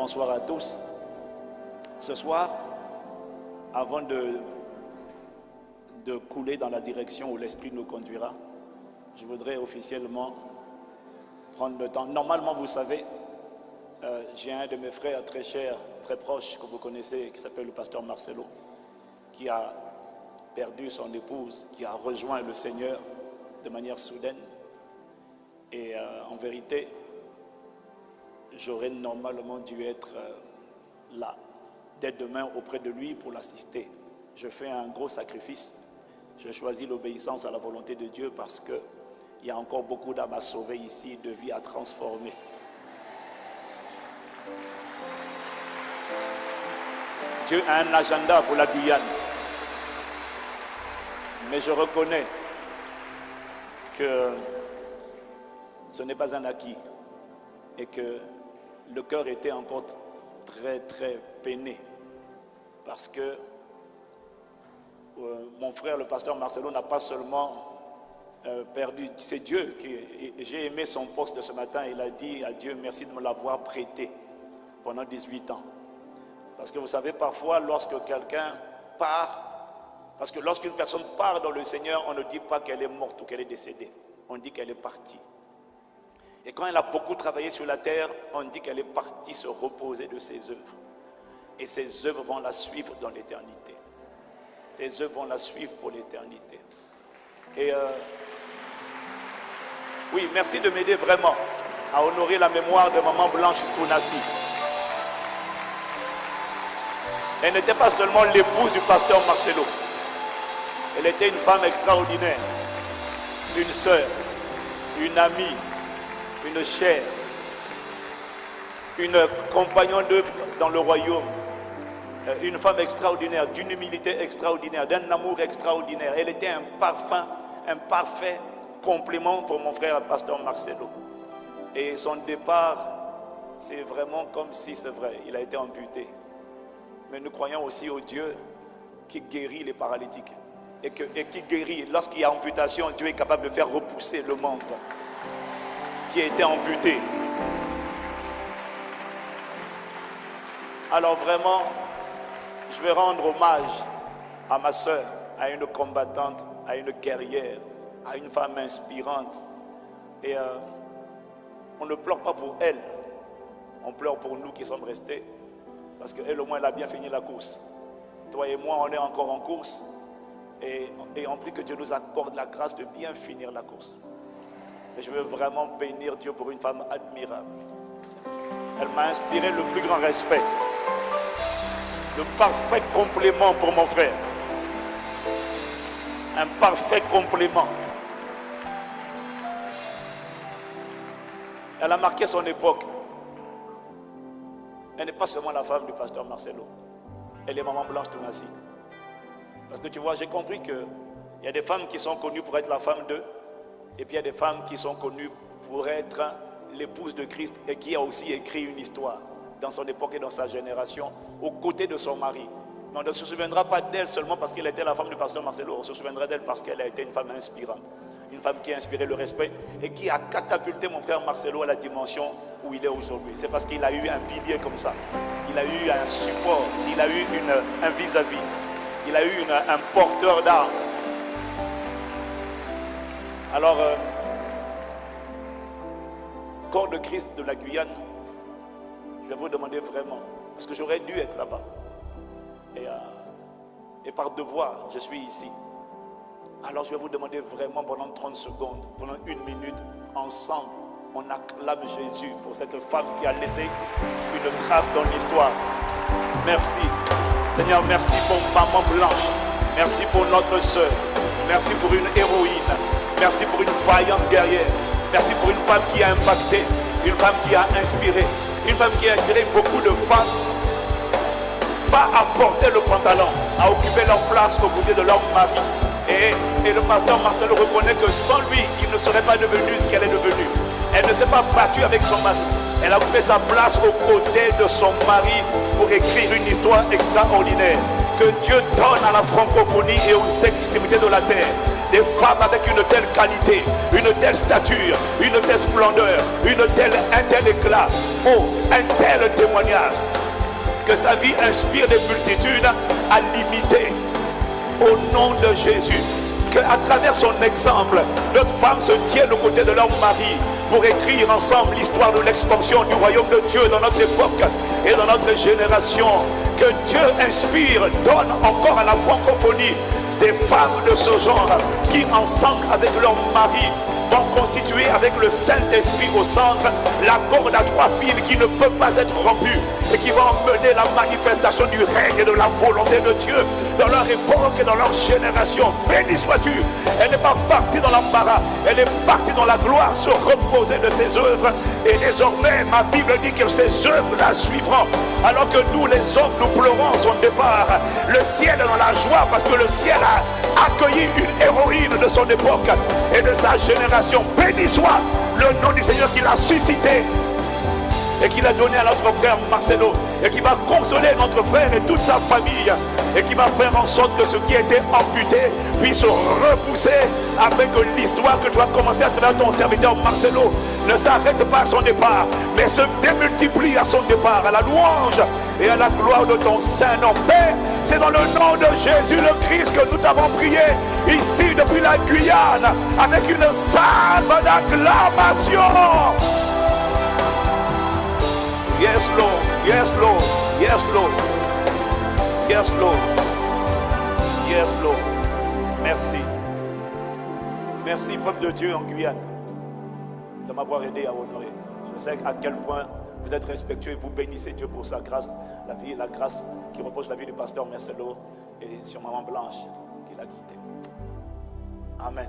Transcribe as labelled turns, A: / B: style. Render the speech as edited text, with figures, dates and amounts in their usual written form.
A: bonsoir à tous. Ce soir, avant de couler dans la direction où l'Esprit nous conduira, je voudrais officiellement prendre le temps. Normalement, vous savez, j'ai un de mes frères très chers, très proche, que vous connaissez, qui s'appelle le pasteur Marcelo, qui a perdu son épouse, qui a rejoint le Seigneur de manière soudaine. Et en vérité, j'aurais normalement dû être là, dès demain auprès de lui pour l'assister. Je fais un gros sacrifice. Je choisis l'obéissance à la volonté de Dieu parce qu'il y a encore beaucoup d'âmes à sauver ici, de vies à transformer. Dieu a un agenda pour la Guyane. Mais je reconnais que ce n'est pas un acquis et que le cœur était encore très très peiné parce que mon frère le pasteur Marcelo n'a pas seulement perdu, c'est Dieu qui, j'ai aimé son poste de ce matin, il a dit à Dieu merci de me l'avoir prêté pendant 18 ans. Parce que vous savez, parfois lorsque quelqu'un part, parce que lorsqu'une personne part dans le Seigneur, on ne dit pas qu'elle est morte ou qu'elle est décédée, on dit qu'elle est partie. Et quand elle a beaucoup travaillé sur la terre, on dit qu'elle est partie se reposer de ses œuvres. Et ses œuvres vont la suivre dans l'éternité. Ses œuvres vont la suivre pour l'éternité. Et oui, merci de m'aider vraiment à honorer la mémoire de maman Blanche Tounassi. Elle n'était pas seulement l'épouse du pasteur Marcelo. Elle était une femme extraordinaire, une sœur, une amie, une chère, une compagnon d'œuvre dans le royaume, une femme extraordinaire, d'une humilité extraordinaire, d'un amour extraordinaire. Elle était un parfait complément pour mon frère le pasteur Marcelo. Et son départ, c'est vraiment comme si c'est vrai, il a été amputé. Mais nous croyons aussi au Dieu qui guérit les paralytiques et qui guérit. Lorsqu'il y a amputation, Dieu est capable de faire repousser le membre qui a été amputé. Alors vraiment, je vais rendre hommage à ma soeur, à une combattante, à une guerrière, à une femme inspirante. Et on ne pleure pas pour elle, on pleure pour nous qui sommes restés, parce qu'elle au moins elle a bien fini la course. Toi et moi, on est encore en course, et on prie que Dieu nous accorde la grâce de bien finir la course. Et je veux vraiment bénir Dieu pour une femme admirable. Elle m'a inspiré le plus grand respect. Le parfait complément pour mon frère. Un parfait complément. Elle a marqué son époque. Elle n'est pas seulement la femme du pasteur Marcelo. Elle est maman Blanche Tounassi. Parce que tu vois, j'ai compris qu'il y a des femmes qui sont connues pour être la femme d'eux. Et puis il y a des femmes qui sont connues pour être l'épouse de Christ et qui a aussi écrit une histoire dans son époque et dans sa génération aux côtés de son mari. Mais on ne se souviendra pas d'elle seulement parce qu'elle était la femme du pasteur Marcelo. On se souviendra d'elle parce qu'elle a été une femme inspirante. Une femme qui a inspiré le respect et qui a catapulté mon frère Marcelo à la dimension où il est aujourd'hui. C'est parce qu'il a eu un pilier comme ça. Il a eu un support. Il a eu un vis-à-vis. Il a eu un porteur d'armes. Alors, corps de Christ de la Guyane, je vais vous demander vraiment, parce que j'aurais dû être là-bas. Et par devoir, je suis ici. Alors je vais vous demander vraiment pendant 30 secondes, pendant 1 minute, ensemble, on acclame Jésus pour cette femme qui a laissé une trace dans l'histoire. Merci. Seigneur, merci pour maman Blanche. Merci pour notre sœur. Merci pour une héroïne. Merci pour une vaillante guerrière. Merci pour une femme qui a impacté, une femme qui a inspiré, une femme qui a inspiré beaucoup de femmes, pas à porter le pantalon, à occuper leur place au côté de leur mari. Et le pasteur Marcelo reconnaît que sans lui, il ne serait pas devenu ce qu'elle est devenue. Elle ne s'est pas battue avec son mari. Elle a occupé sa place aux côtés de son mari pour écrire une histoire extraordinaire. Que Dieu donne à la francophonie et aux extrémités de la terre des femmes avec une telle qualité, une telle stature, une telle splendeur, un tel éclat, oh, un tel témoignage, que sa vie inspire des multitudes à l'imiter. Au nom de Jésus, qu'à travers son exemple, notre femme se tienne aux côtés de leur mari pour écrire ensemble l'histoire de l'expansion du royaume de Dieu dans notre époque et dans notre génération. Que Dieu inspire, donne encore à la francophonie des femmes de ce genre qui, ensemble avec leur mari, vont constituer avec le Saint-Esprit au centre la corde à 3 fils qui ne peut pas être rompue et qui va emmener la manifestation du règne et de la volonté de Dieu dans leur époque et dans leur génération. Béni sois-tu. Elle n'est pas partie dans l'embarras, elle est partie dans la gloire, se reposer de ses œuvres. Et désormais, ma Bible dit que ces œuvres la suivront. Alors que nous, les hommes, nous pleurons son départ. Le ciel est dans la joie parce que le ciel a accueilli une héroïne de son époque et de sa génération. Béni soit le nom du Seigneur qui l'a suscité et qui l'a donné à notre frère Marcelo, et qui va consoler notre frère et toute sa famille, et qui va faire en sorte que ce qui a été amputé puisse repousser, afin que l'histoire que tu as commencé à travers ton serviteur Marcelo ne s'arrête pas à son départ, mais se démultiplie à son départ, à la louange et à la gloire de ton Saint-Nom. Père, c'est dans le nom de Jésus le Christ que nous t'avons prié, ici depuis la Guyane, avec une salve d'acclamation. Yes, Lord. Yes, Lord. Yes, Lord. Yes, Lord. Yes, Lord. Merci. Merci, peuple de Dieu en Guyane, de m'avoir aidé à honorer. Je sais à quel point vous êtes respectueux et vous bénissez Dieu pour sa grâce, la grâce qui repose sur la vie du pasteur Marcelo et sur Maman Blanche qui l'a quitté. Amen.